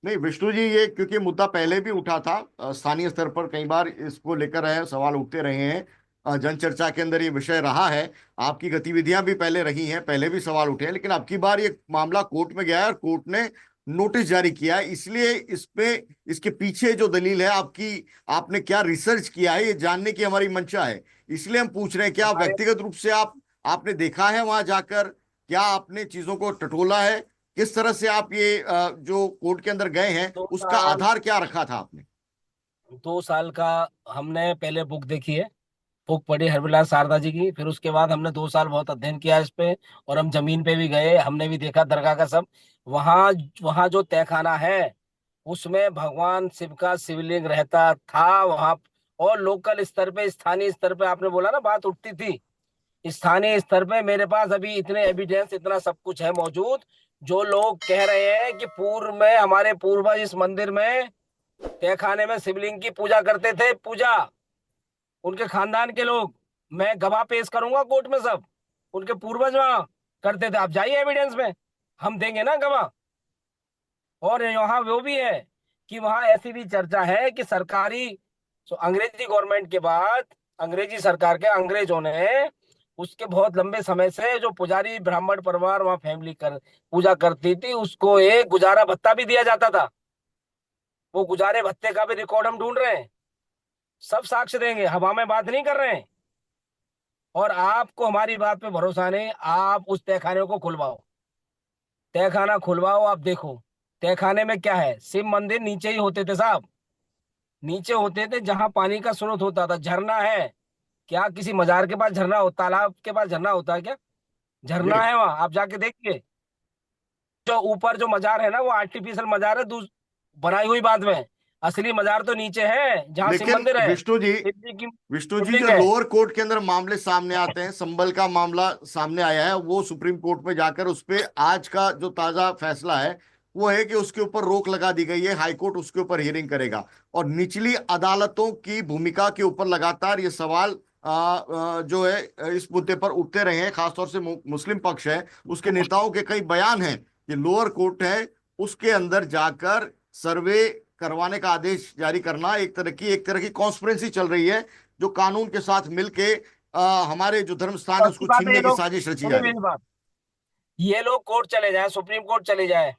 नहीं विष्णु जी, ये क्योंकि मुद्दा पहले भी उठा था, स्थानीय स्तर पर कई बार इसको लेकर रहे सवाल उठते रहे हैं, जन चर्चा के अंदर ये विषय रहा है। आपकी गतिविधियां भी पहले रही हैं, पहले भी सवाल उठे हैं, लेकिन अब की बार ये मामला कोर्ट में गया है और कोर्ट ने नोटिस जारी किया है। इसलिए इस पे, इसके पीछे जो दलील है आपकी, आपने क्या रिसर्च किया है, ये जानने की हमारी मंशा है। इसलिए हम पूछ रहे हैं, क्या हमारे व्यक्तिगत रूप से आप, आपने देखा है वहां जाकर, क्या आपने चीजों को टटोला है, किस तरह से आप ये जो कोर्ट के अंदर गए हैं दो उसका साल आधार क्या रखा था आपने? 2 साल का हमने पहले बुक देखी है। बुक पढ़ी हरविलास शारदा जी की, फिर उसके बाद हमने 2 साल बहुत अध्ययन किया इस पे। और हम जमीन पे भी गए, हमने भी देखा दरगाह का सब। वहाँ वहाँ जो तहखाना है, उसमें भगवान शिव का शिवलिंग रहता था वहाँ। और लोकल स्तर पे, स्थानीय स्तर पे, आपने बोला ना बात उठती थी, स्थानीय स्तर पे मेरे पास अभी इतने एविडेंस, इतना सब कुछ है मौजूद। जो लोग कह रहे हैं कि पूर्व में हमारे पूर्वज इस मंदिर में, तहखाने में शिवलिंग की पूजा करते थे, पूजा उनके खानदान के लोग, मैं गवाह पेश करूंगा कोर्ट में सब। उनके पूर्वज वहां करते थे, आप जाइए एविडेंस में, हम देंगे ना गवाह। और यहाँ वो भी है कि वहां ऐसी भी चर्चा है कि सरकारी, अंग्रेजी गवर्नमेंट के बाद, अंग्रेजी सरकार के अंग्रेजों ने, उसके बहुत लंबे समय से जो पुजारी ब्राह्मण परिवार वहां फैमिली कर पूजा करती थी, उसको एक गुजारा भत्ता भी दिया जाता था। वो गुजारे भत्ते का भी रिकॉर्ड हम ढूंढ रहे हैं, सब साक्ष्य देंगे, हवा में बात नहीं कर रहे हैं। और आपको हमारी बात पे भरोसा नहीं, आप उस तहखाने को खुलवाओ, तहखाना खुलवाओ, आप देखो। तहखाने में क्या है, शिव मंदिर नीचे ही होते थे साहब, नीचे होते थे जहां पानी का स्रोत होता था, झरना है। क्या किसी मजार के पास झरना हो, तालाब के पास झरना होता है क्या? झरना नहीं है वहां, आप जाके देखिए। जो ऊपर जो मजार है ना, वो आर्टिफिशियल मजार है, बनाई हुई बाद में। असली मजार तो नीचे है जहाँ शिव लेकिन मंदिर है, विष्णु जी, शिव जी की विष्णु जी, शिवलिंग जो है। लोअर कोर्ट के अंदर मामले सामने आते हैं, संबल का मामला सामने आया है, वो सुप्रीम कोर्ट में जाकर उस पे आज का जो ताजा फैसला है वो है कि उसके ऊपर रोक लगा दी गई है, हाई कोर्ट उसके ऊपर हियरिंग करेगा। और निचली अदालतों की भूमिका के ऊपर लगातार ये सवाल जो है इस मुद्दे पर उठते रहे हैं, खासतौर से मुस्लिम पक्ष है उसके नेताओं के कई बयान हैं कि लोअर कोर्ट है उसके अंदर जाकर सर्वे करवाने का आदेश जारी करना एक तरह की कॉन्स्पिरेसी चल रही है, जो कानून के साथ मिलके हमारे जो धर्म स्थान तो है अच्छी उसको बात है, ये छीनने की लोग साजिश रची सुनिए जा रही मेरी है। बात, ये लोग कोर्ट चले जाए, सुप्रीम कोर्ट चले जाए,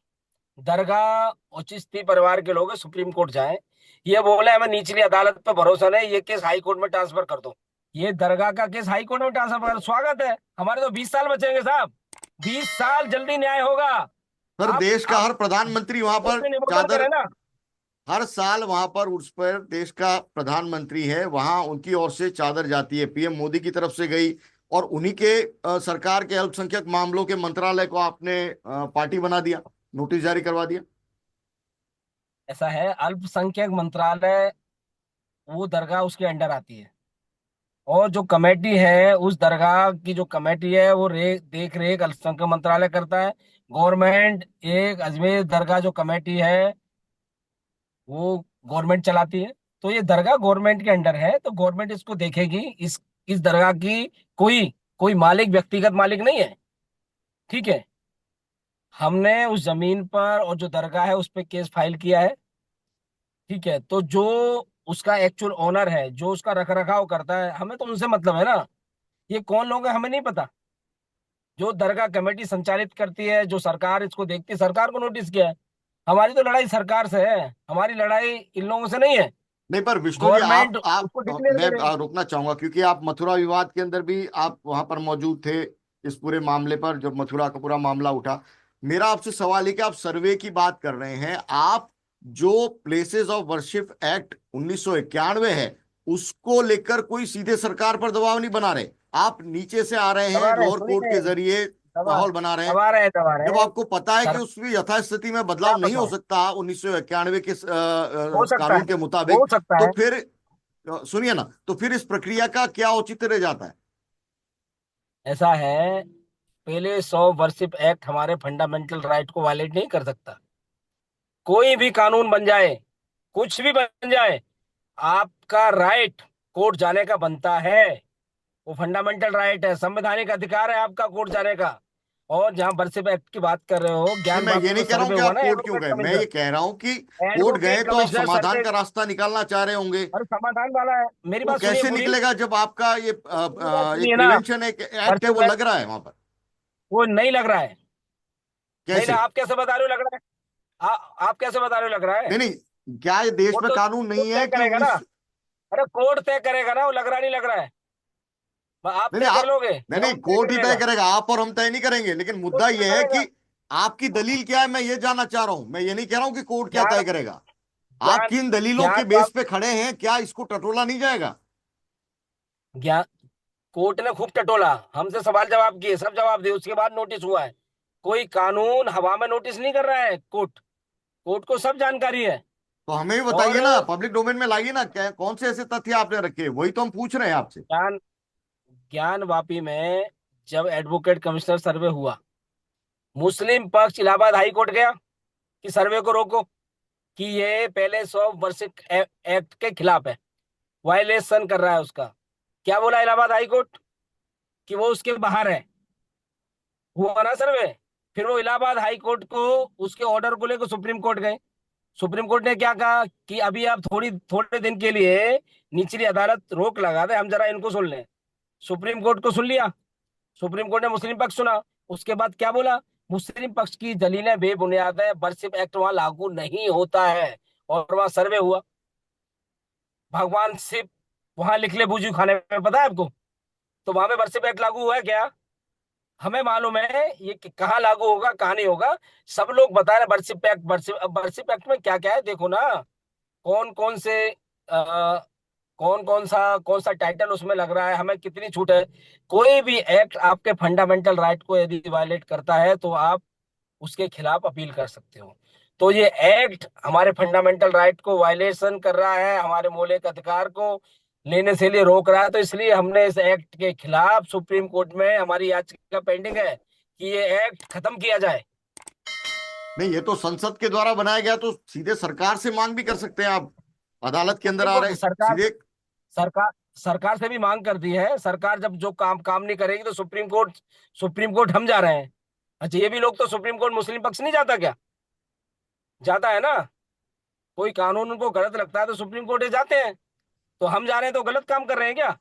दरगाह और चिश्ती परिवार के लोग सुप्रीम कोर्ट जाए, ये बोले हमें निचली अदालत पे भरोसा नहीं, ये केस हाई कोर्ट में ट्रांसफर कर दो। ये दरगाह का केस हाई कोर्ट में ट्रांसफर कर, स्वागत है, हमारे तो 20 साल बचेंगे साहब, 20 साल जल्दी न्याय होगा। सर, आप देश का आप हर प्रधानमंत्री वहां कोर्ट पर में निवेदन चादर, करें ना। हर साल वहां पर उर्स पर देश का प्रधानमंत्री है, वहां उनकी ओर से चादर जाती है, पीएम मोदी की तरफ से गई। और उन्हीं के सरकार के अल्पसंख्यक मामलों के मंत्रालय को आपने पार्टी बना दिया, नोटिस जारी करवा दिया। ऐसा है, अल्पसंख्यक मंत्रालय, वो दरगाह उसके अंडर आती है। और जो कमेटी है, उस दरगाह की जो कमेटी है, वो देख रेख अल्पसंख्यक मंत्रालय करता है। गवर्नमेंट, एक अजमेर दरगाह जो कमेटी है, वो गवर्नमेंट चलाती है। तो ये दरगाह गवर्नमेंट के अंडर है, तो गवर्नमेंट इसको देखेगी। इस दरगाह की कोई कोई मालिक, व्यक्तिगत मालिक नहीं है, ठीक है। हमने उस जमीन पर और जो दरगाह है उस पे केस फाइल किया है, ठीक है। तो जो उसका एक्चुअल ओनर है, जो उसका रख रखाव करता है, हमें तो उनसे मतलब है ना। ये कौन लोग हैं हमें नहीं पता। जो दरगाह कमेटी संचालित करती है, जो सरकार इसको देखती है, सरकार को नोटिस किया है। हमारी तो लड़ाई सरकार से है, हमारी लड़ाई इन लोगों से नहीं है। नहीं, पर विष्णु जी, गवर्नमेंट आप उसको डिक्लेयर मैं करे। रोकना चाहूंगा क्योंकि आप मथुरा विवाद के अंदर भी आप वहां पर मौजूद थे, इस पूरे मामले पर जब मथुरा का पूरा मामला उठा। मेरा आपसे सवाल है कि आप सर्वे की बात कर रहे हैं, आप जो प्लेसेस ऑफ वर्शिप एक्ट 1991 है उसको लेकर कोई सीधे सरकार पर दबाव नहीं बना रहे, आप नीचे से आ रहे हैं, दबा रहे हैं, लोअर कोर्ट सुनिए, के जरिए दबा माहौल बना रहे हैं। दबा रहे हैं, दबा जब रहे हैं। आपको पता है कि सर, उसमें यथास्थिति में क्या बदलाव नहीं हो बताओ, सकता 1991 के हो सकता कानून है, के हो मुताबिक, सकता तो है। फिर सुनिए ना, तो फिर इस प्रक्रिया का क्या औचित्य रह जाता है? ऐसा है, पहले 100 वर्षिप एक्ट हमारे फंडामेंटल राइट को वायलेट नहीं कर सकता। कोई भी कानून बन जाए, कुछ भी बन जाए, आपका राइट कोर्ट जाने का बनता है। वो फंडामेंटल राइट है, संवैधानिक अधिकार है आपका कोर्ट जाने का। और जहाँ बरसिप एक्ट की बात कर रहे हो, नहीं, ज्ञान मैं ये वापी नहीं में कह रहा हूं सर्वे कि हुआ आप ना, कोर्ट क्यों एडवोकेट गए, मैं कमिश्नर, ये कह रहा हूं कि कोर्ट गए एडवोकेट तो आप कमिश्नर समाधान सर्वे। का रास्ता निकालना चाह रहे होंगे। और समाधान वाला है, मेरी वो बात सुनिए कैसे पूरी, निकलेगा जब आपका ये मेरी बात एक सुनिए ना। प्रिवेंशन एक एक्ट है वो बरसिप एक्ट लग रहा है वहां पर? वो नहीं लग रहा है। नहीं ना, कैसे? आप कैसे बता रहे हो लग रहा है? आप कैसे बता रहे हो लग रहा है? नहीं नहीं, क्या ये देश वो में तो कानून कोर्ट नहीं तय है कि करेगा ना। 19? अरे कोर्ट तय करेगा ना, वो लग रहा नहीं लग रहा है। आप नहीं नहीं, तय कर आप, लोगे नहीं या नहीं, वो तय कोर्ट कर ही तय लेगा? करेगा, आप और हम तय नहीं करेंगे, लेकिन कोर्ट मुद्दा तय यह है करेगा। कि आपकी दलील क्या है, मैं ये जानना चाह रहा हूं। मैं ये नहीं कह रहा हूं कि कोर्ट क्या ज्ञान तय करेगा। आप ज्ञान किन दलीलों के ज्ञान बेस वाप पे खड़े हैं, क्या इसको टटोला नहीं जाएगा? ज्ञान कोर्ट ने खूब टटोला, हमसे सवाल जवाब किए, सब जवाब दिए, उसके बाद नोटिस हुआ है। कोई कानून हवा में नोटिस नहीं कर रहा है कोर्ट। कोर्ट को सब जानकारी है। तो हमें भी और बताइए ना, पब्लिक डोमेन में लाइए ना, क्या कौन से ऐसे तथ्य आपने रखे, वही तो हम पूछ रहे हैं आपसे। ज्ञान ज्ञान वापी में जब एडवोकेट कमिश्नर सर्वे हुआ, मुस्लिम पक्ष इलाहाबाद हाई कोर्ट गया कि सर्वे को रोको, कि ये पहले 100 वर्षिक एक्ट के खिलाफ है, वायलेशन कर रहा है उसका। क्या बोला इलाहाबाद हाई कोर्ट? कि वो उसके बाहर है। हुआ ना सर्वे। फिर वो इलाहाबाद हाई कोर्ट को, उसके ऑर्डर को लेकर सुप्रीम कोर्ट गए। सुप्रीम कोर्ट ने क्या कहा कि अभी आप थोड़े दिन के लिए निचली अदालत रोक लगा दे, हम जरा इनको सुन लें। सुप्रीम कोर्ट को सुन लिया। सुप्रीम कोर्ट ने मुस्लिम पक्ष सुना। उसके बाद क्या बोला? मुस्लिम पक्ष की दलीलें बेबुनियाद है, बरसिप एक्ट वहां लागू नहीं होता है। और वहां सर्वे हुआ। भगवान शिव वहां लिख ले बूझू खाने में, पता है आपको? तो वहां पे बरसिप एक्ट लागू हुआ है क्या? हमें मालूम है ये कि कहाँ लागू होगा कहाँ नहीं होगा। सब लोग बता रहे बरसिप एक्ट, बरसिप एक्ट में क्या क्या है देखो ना। कौन कौन से कौन सा टाइटल उसमें लग रहा है, हमें कितनी छूट है। कोई भी एक्ट आपके फंडामेंटल राइट को यदि वायलेट करता है तो आप उसके खिलाफ अपील कर सकते हो। तो ये एक्ट हमारे फंडामेंटल राइट को वायलेशन कर रहा है, हमारे मौलिक अधिकार को लेने से लिए रोक रहा है। तो इसलिए हमने इस एक्ट के खिलाफ सुप्रीम कोर्ट में हमारी याचिका पेंडिंग है कि ये एक्ट खत्म किया जाए। नहीं, ये तो संसद के द्वारा बनाया गया, तो सीधे सरकार से मांग भी कर सकते हैं आप। अदालत के अंदर सुप्रीम आ कोर्ट रहे सरकार सीधे। सरकार सरकार से भी मांग कर दी है। सरकार जब जो काम काम नहीं करेगी तो सुप्रीम कोर्ट हम जा रहे हैं। अच्छा, ये भी लोग तो सुप्रीम कोर्ट मुस्लिम पक्ष नहीं जाता क्या? जाता है ना। कोई कानून उनको गलत लगता है तो सुप्रीम कोर्ट जाते हैं। तो हम जा रहे हैं तो गलत काम कर रहे हैं क्या?